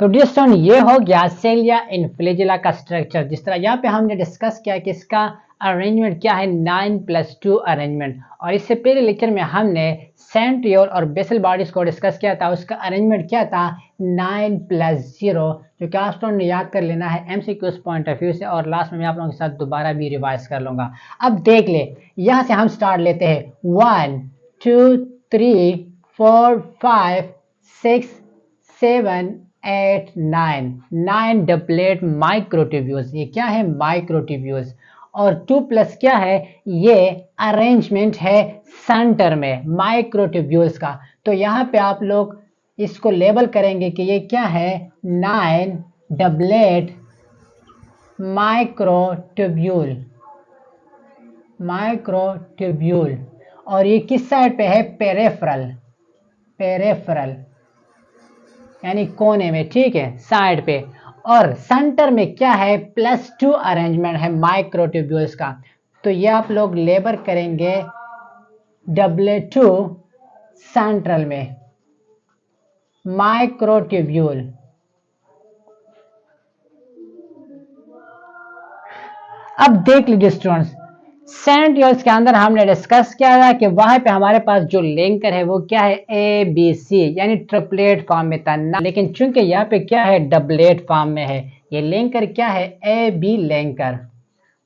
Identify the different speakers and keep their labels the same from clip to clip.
Speaker 1: तो डिस्टोन ये हो गया सेलिया इन फ्लैजेला का स्ट्रक्चर। जिस तरह यहाँ पे हमने डिस्कस किया कि इसका अरेंजमेंट क्या है, 9+2 अरेंजमेंट। और इससे पहले लेक्चर में हमने सेंट्रियोल और बेसल बॉडीज को डिस्कस किया था, उसका अरेंजमेंट क्या था, 9+0, जो कि आप स्टूडेंट ने याद कर लेना है एमसीक्यूज पॉइंट ऑफ व्यू से, और लास्ट में मैं आप लोगों के साथ दोबारा भी रिवाइज कर लूंगा। अब देख ले, यहाँ से हम स्टार्ट लेते हैं, 1 2 3 4 5 6 7 8 9 डबलेट माइक्रोट्यूब्यूल्स। ये क्या है, माइक्रोट्यूब्यूल्स। और 2 प्लस क्या है, ये अरेंजमेंट है सेंटर में माइक्रोट्यूब्यूल्स का। तो यहाँ पे आप लोग इसको लेबल करेंगे कि ये क्या है, 9 डबलेट माइक्रोट्यूब्यूल। और ये किस साइड पे है, पेरिफेरल यानी कोने में, ठीक है, साइड पे। और सेंटर में क्या है, +2 अरेंजमेंट है माइक्रोट्यूब्यूल्स का। तो ये आप लोग लेबल करेंगे W2 सेंट्रल में माइक्रोट्यूब्यूल। अब देख लीजिए स्टूडेंट्स, सेंट्रियोल्स के अंदर हमने डिस्कस किया था कि वहां पे हमारे पास जो लिंकर है वो क्या है, ABC यानी ट्रिपलेट फॉर्म में था ना, लेकिन चूंकि यहाँ पे क्या है, डबलेट फॉर्म में है। ये लिंकर क्या है, AB लिंकर,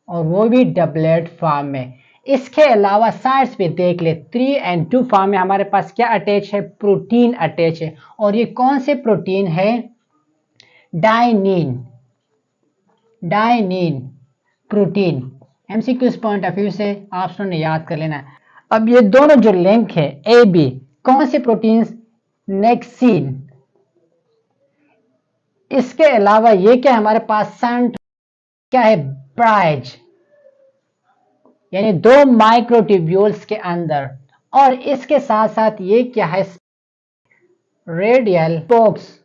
Speaker 1: और वो भी डबलेट फॉर्म में। इसके अलावा साइड्स पे देख ले, 3 और 2 फॉर्म में हमारे पास क्या अटैच है, प्रोटीन अटैच है। और ये कौन से प्रोटीन है, dynein protein. MCQs point of view से आप ने याद कर लेना है। अब ये दोनों जो लिंक है AB, कौन से प्रोटीन, नेक्सिन। इसके अलावा ये क्या है हमारे पास, सेंट क्या है, प्राइज, यानी 2 माइक्रोट्यूब्यूल्स के अंदर। और इसके साथ साथ ये क्या है, रेडियल स्पोक्स।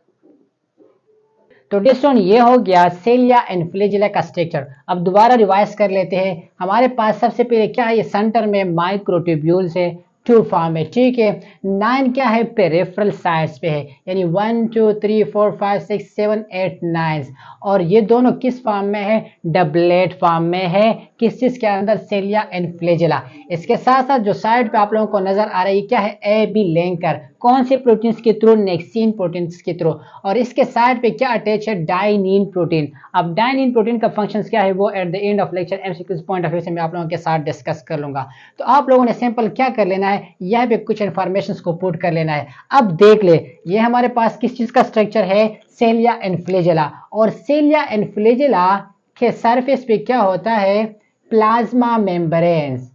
Speaker 1: तो डिस्टोन ये हो गया सेलिया एंड फ्लैजेला का स्ट्रक्चर। अब दोबारा रिवाइज कर लेते हैं। हमारे पास सबसे पहले क्या है, ये सेंटर में माइक्रोट्यूब्यूल्स है, 2 फॉर्म है, ठीक है। 9 क्या है, पेरिफेरल साइड्स पे है, यानी 1 2 3 4 5 6 7 8 9। और ये दोनों किस फॉर्म में है, डबलेट फॉर्म में है, किस चीज के अंदर, सेलिया एंड फ्लैजेला। इसके साथ साथ जो साइड पे आप लोगों को नजर आ रही है क्या है, AB लिंकर, कौन से प्रोटीन्स के थ्रू, नेक्सिन प्रोटीन्स के थ्रू। और इसके साइड पे क्या अटैच है, डाइनिन प्रोटीन। अब डाइनिन प्रोटीन का फंक्शन क्या है, वो at the end of lecture MCQs point of view से मैं आप लोगों के साथ डिस्कस कर लूंगा। तो आप लोगों ने सिंपल क्या कर लेना है, यहाँ पे कुछ इंफॉर्मेशन को पुट कर लेना है। अब देख ले, ये हमारे पास किस चीज का स्ट्रक्चर है, सेलिया एंड फ्लैजेला। और सेलिया एंड फ्लैजेला के सरफेस पे क्या होता है, प्लाज्मा मेम्ब्रेन्स।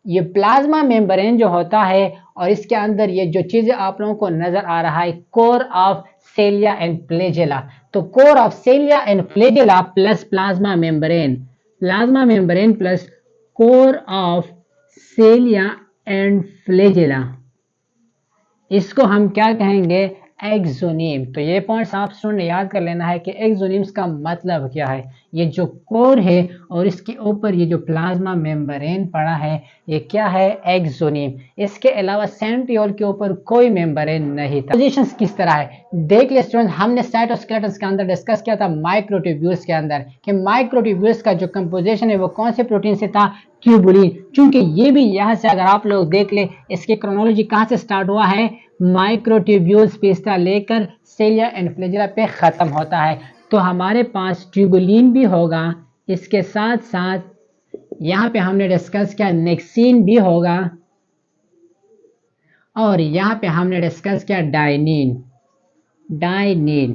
Speaker 1: ये प्लाज्मा मेम्ब्रेन जो होता है, और इसके अंदर ये जो चीजें आप लोगों को नजर आ रहा है, core of cilia and flagella. तो core of cilia and flagella plus plasma membrane plus core of cilia and flagella, इसको हम क्या कहेंगे, एक्सोनीम। तो ये पॉइंट्स आप स्टूडेंट ने याद कर लेना है कि एक्सोनीम्स का मतलब क्या है। ये जो कोर है और इसके ऊपर ये जो प्लाज्मा मेम्ब्रेन पड़ा है, ये क्या है, एक्सोनीम। इसके अलावा सेंट्रियोल के ऊपर कोई मेम्ब्रेन नहीं था। पोजीशंस किस तरह है, देख ले स्टूडेंट, हमने साइटोस्केलेटन के अंदर डिस्कस किया था माइक्रोट्यूब्यूल्स के अंदर कि माइक्रोट्यूब्यूल्स का जो कंपोजिशन है वो कौन से प्रोटीन से था, ट्यूबुलिन। चूंकि ये भी यहाँ से अगर आप लोग देख ले, इसकी क्रोनोलॉजी कहाँ से स्टार्ट हुआ है, माइक्रोट्यूब्यूल्स पे लेकर सेलिया एंड फ्लैजेला पे खत्म होता है। तो हमारे पास ट्यूबुलिन भी होगा, इसके साथ साथ यहाँ पे हमने डिस्कस किया नेक्सिन भी होगा, और यहाँ पे हमने डिस्कस किया डाइनिन।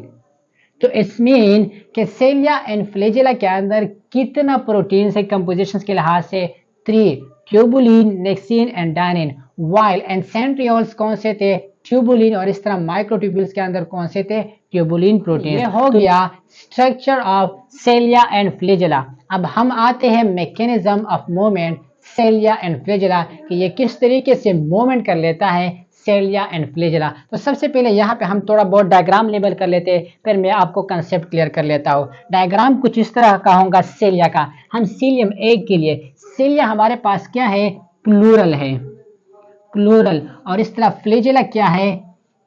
Speaker 1: तो इसमें कि सेलिया एंड फ्लैजेला के अंदर कितना प्रोटीन है कंपोजिशन के लिहाज से, 3, tubulin, nexin and dynein. While and centrioles कौन से थे, ट्यूबुलिन। और इस तरह माइक्रोट्यूब्यूल्स के अंदर कौन से थे, ट्यूबुलिन प्रोटीन। ये हो गया structure of cilia and flagella. अब हम आते हैं mechanism of movement Celia and flagella, कि ये किस तरीके से मूवमेंट कर लेता है सेलिया एंड फ्लैजेला। तो सबसे पहले यहाँ पे हम थोड़ा बहुत डायग्राम लेबल कर लेते हैं, फिर मैं आपको कंसेप्ट क्लियर कर लेता हूँ। डायग्राम कुछ इस तरह का होगा सेलिया का। हम सीलियम एग के लिए, सेलिया हमारे पास क्या है, प्लूरल है, और इस तरह फ्लैजेला क्या है,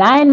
Speaker 1: 9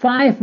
Speaker 1: 5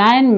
Speaker 1: 9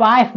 Speaker 1: 5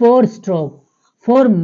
Speaker 1: 4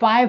Speaker 1: 5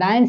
Speaker 1: 9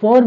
Speaker 1: 4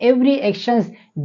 Speaker 1: every actions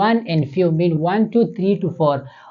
Speaker 1: 1 in few mean 1 to 3 to 4.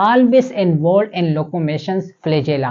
Speaker 1: always involved in locomotions flagella.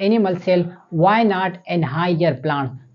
Speaker 1: animal cell why not in higher plants.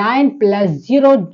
Speaker 1: 9+0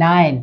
Speaker 1: 9.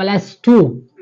Speaker 1: +2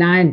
Speaker 1: 9,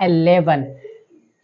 Speaker 1: 11.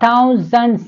Speaker 1: 1000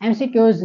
Speaker 1: MCQs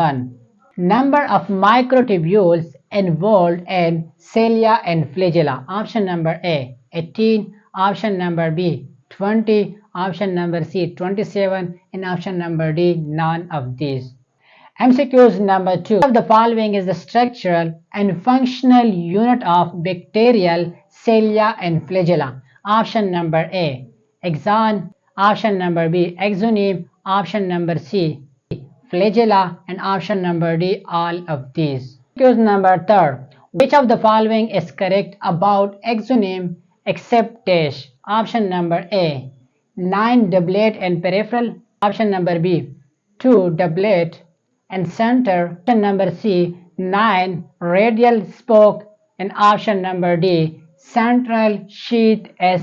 Speaker 1: 1, number of microtubules involved in cilia and flagella. Option number A 18, option number B 20, option number C 27, and option number D none of these. MCQs number 2, of the following is the structural and functional unit of bacterial cilia and flagella. Option number A axon, option number B axoneme, option number C flagella, and option number D all of these. MCQs number 3, which of the following is correct about axoneme except dash? Option number A 9 doublet and peripheral, option number B 2 doublet and center, option number C 9 radial spoke, and option number D central sheath is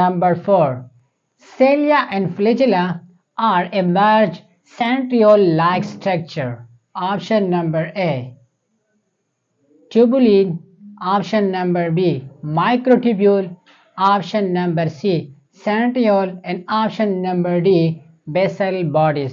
Speaker 1: number 4, cilia and flagella are a merged centriole-like structure. Option number A tubulin, option number B microtubule, option number C centriole, and option number D basal bodies.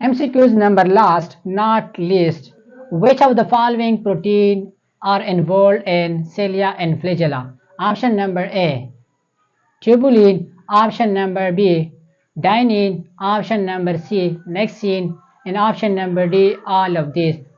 Speaker 1: MCQs number last not least, which of the following protein are involved in cilia and flagella? Option number A tubulin, option number B dynein, option number C nexium, and option number D all of these.